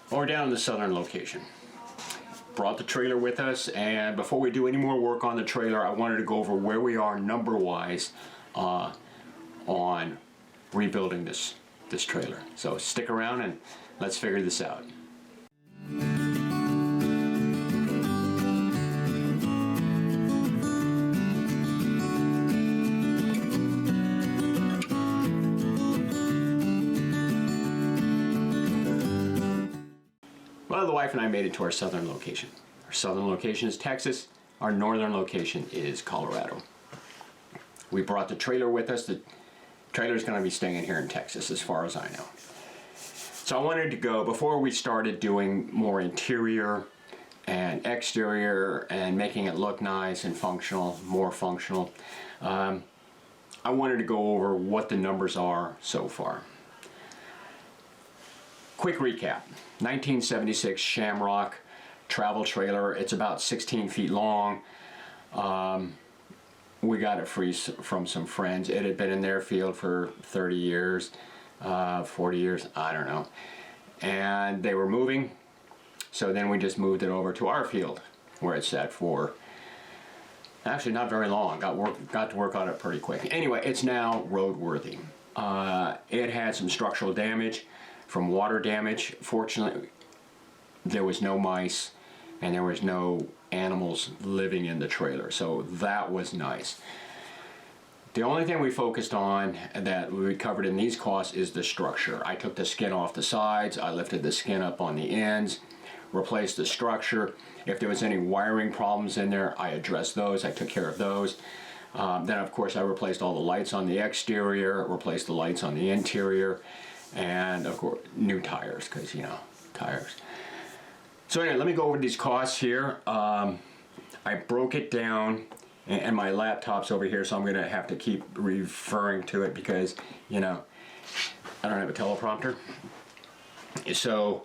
Well, we're down in the southern location. Brought the trailer with us, and before we do any more work on the trailer, I wanted to go over where we are number-wise on rebuilding this trailer. So stick around and let's figure this out. Well, the wife and I made it to our southern location. Our southern location is Texas. Our northern location is Colorado. We brought the trailer with us. The trailer's going to be staying here in Texas as far as I know. So I wanted to go, before we started doing more interior and exterior and making it look nice and functional, more functional, I wanted to go over what the numbers are so far. Quick recap. 1976 Shamrock travel trailer. It's about 16 feet long. We got it free from some friends. It had been in their field for 30 years, 40 years, I don't know. And they were moving, so then we just moved it over to our field where it sat for actually not very long. Got to work on it pretty quick. Anyway, it's now roadworthy. It had some structural damage from water damage. Fortunately, there was no mice and there was no animals living in the trailer, so that was nice. The only thing we focused on that we covered in these costs is the structure. I took the skin off the sides, I lifted the skin up on the ends, replaced the structure. If there was any wiring problems in there, I addressed those, I took care of those. Then of course I replaced all the lights on the exterior, replaced the lights on the interior, and of course new tires, because you know, tires. So anyway, let me go over these costs here. I broke it down, and my laptop's over here, so I'm gonna have to keep referring to it because, you know, I don't have a teleprompter. So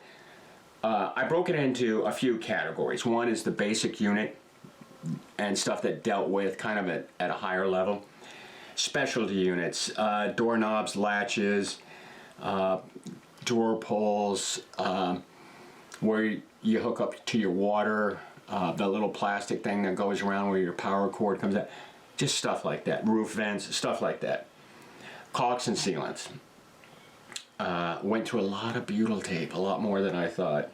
I broke it into a few categories. One is the basic unit and stuff that dealt with kind of at a higher level. Specialty units, doorknobs, latches, door pulls, where you hook up to your water, the little plastic thing that goes around where your power cord comes out, just stuff like that, roof vents, stuff like that. Caulks and sealants. Went through a lot of butyl tape, a lot more than I thought.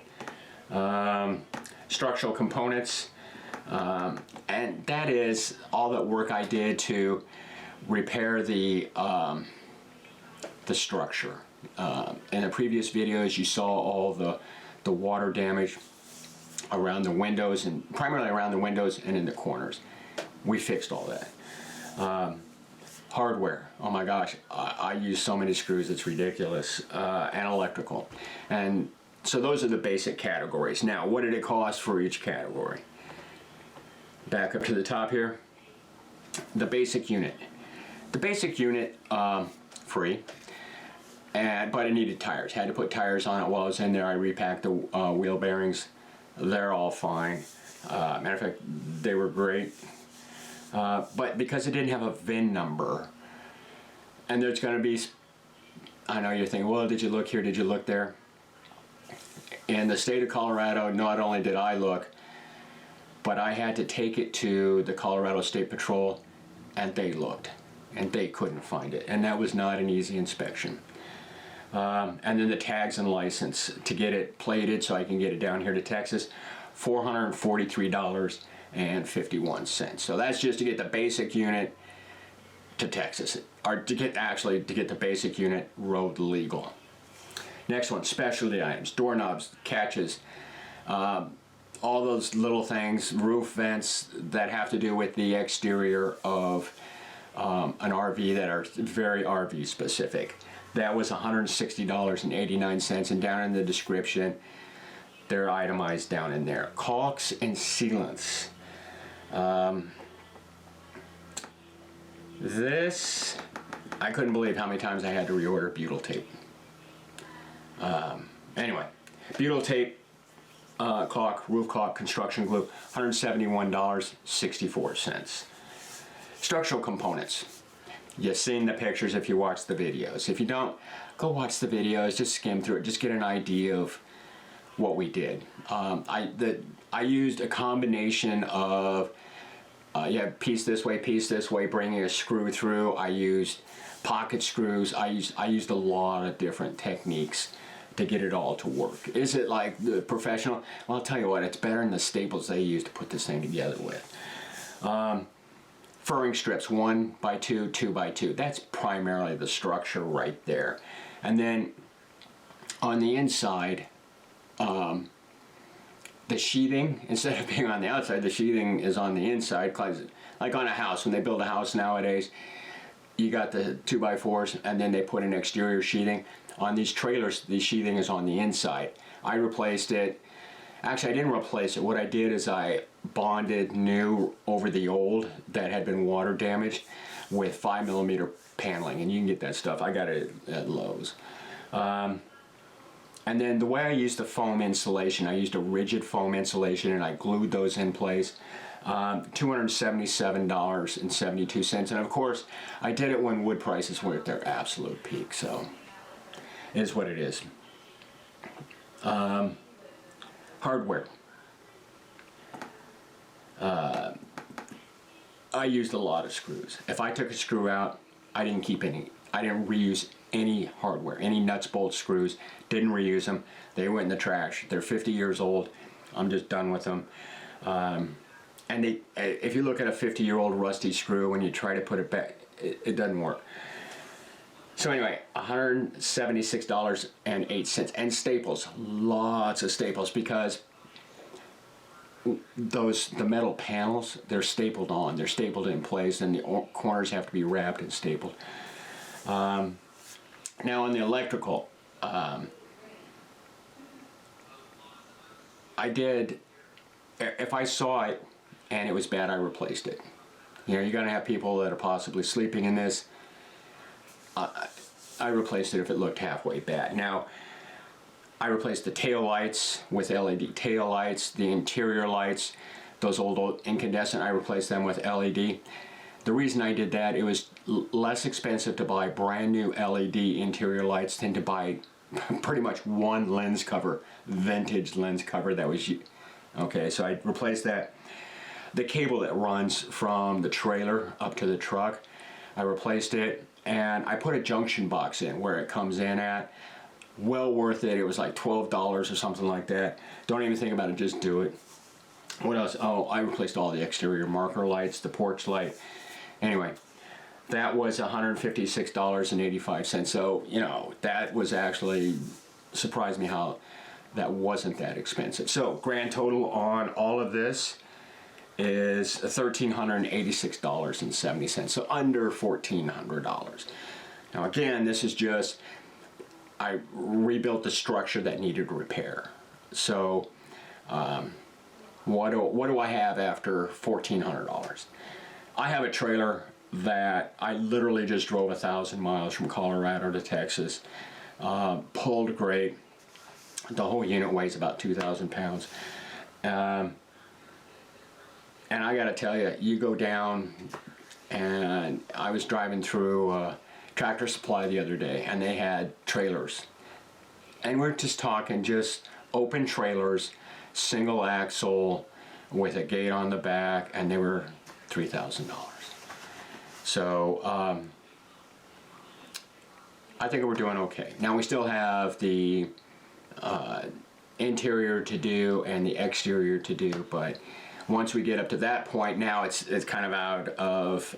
Structural components, and that is all that work I did to repair the structure. In the previous videos you saw all the water damage around the windows, and primarily around the windows and in the corners. We fixed all that. Hardware, oh my gosh, I use so many screws, it's ridiculous. And electrical. And so those are the basic categories. Now, what did it cost for each category? Back up to the top here. The basic unit. The basic unit, free. But it needed tires. Had to put tires on it while I was in there. I repacked the wheel bearings. They're all fine. Matter of fact, they were great. But because it didn't have a VIN number, and there's going to be, I know you're thinking, well, did you look here, did you look there? In the state of Colorado, not only did I look, but I had to take it to the Colorado State Patrol, and they looked, and they couldn't find it. And that was not an easy inspection. And then the tags and license to get it plated so I can get it down here to Texas, $443.51. So that's just to get the basic unit to Texas, or to get the basic unit road legal. Next one, specialty items, doorknobs, catches, all those little things, roof vents that have to do with the exterior of an RV that are very RV specific. That was $160.89, and down in the description, they're itemized down in there. Caulks and sealants. This, I couldn't believe how many times I had to reorder butyl tape. Anyway, butyl tape, caulk, roof caulk, construction glue, $171.64. Structural components. You've seen the pictures if you watch the videos. If you don't, go watch the videos, just skim through it, just get an idea of what we did. I used a combination of piece this way, bringing a screw through. I used pocket screws. I used a lot of different techniques to get it all to work. Is it like the professional? Well, I'll tell you what, it's better than the staples they use to put this thing together with. Furring strips, 1x2, 2x2. That's primarily the structure right there. And then on the inside, the sheathing, instead of being on the outside, the sheathing is on the inside. Like on a house, when they build a house nowadays, you got the 2x4s and then they put an exterior sheathing. On these trailers, the sheathing is on the inside. I replaced it. Actually, I didn't replace it. What I did is I bonded new over the old that had been water damaged with 5mm paneling, and you can get that stuff. I got it at Lowe's. And then the way I used the foam insulation, I used a rigid foam insulation and I glued those in place. $277.72. And of course, I did it when wood prices were at their absolute peak, so it is what it is. Hardware. I used a lot of screws. If I took a screw out, I didn't keep any. I didn't reuse any hardware, any nuts, bolts, screws. Didn't reuse them. They went in the trash. They're 50 years old. I'm just done with them. And if you look at a 50-year-old rusty screw and you try to put it back, it doesn't work. So anyway, $176.08. And staples, lots of staples, because the metal panels, they're stapled on. They're stapled in place, and the corners have to be wrapped and stapled. Now on the electrical, if I saw it and it was bad, I replaced it. You know, you're going to have people that are possibly sleeping in this. I replaced it if it looked halfway bad. Now, I replaced the tail lights with LED tail lights, the interior lights, those old incandescent, I replaced them with LED. The reason I did that, it was less expensive to buy brand new LED interior lights than to buy pretty much one lens cover, vintage lens cover that was, okay, so I replaced that. The cable that runs from the trailer up to the truck, I replaced it, and I put a junction box in where it comes in at. Well worth it. It was like $12 or something like that. Don't even think about it, just do it. What else? Oh, I replaced all the exterior marker lights, the porch light. Anyway, that was $156.85. So, you know, that was actually, surprised me how that wasn't that expensive. So, grand total on all of this is $1,386.70. So, under $1,400. Now, again, this is just, I rebuilt the structure that needed repair. So, what do I have after $1,400? I have a trailer that I literally just drove 1,000 miles from Colorado to Texas. Pulled great. The whole unit weighs about 2,000 pounds. And I gotta tell you, you go down, and I was driving through Tractor Supply the other day, and they had trailers. And we're just talking just open trailers, single axle with a gate on the back, and they were $3,000. So I think we're doing okay. Now we still have the interior to do and the exterior to do, but once we get up to that point, now it's kind of out of,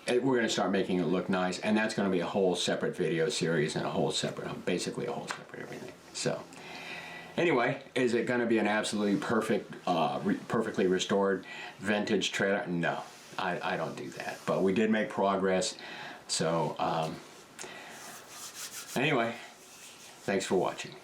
we're going to start making it look nice, and that's going to be a whole separate video series and a whole separate, basically a whole separate everything. So anyway, is it going to be an absolutely perfect, perfectly restored vintage trailer? No, I don't do that. But we did make progress. So anyway, thanks for watching.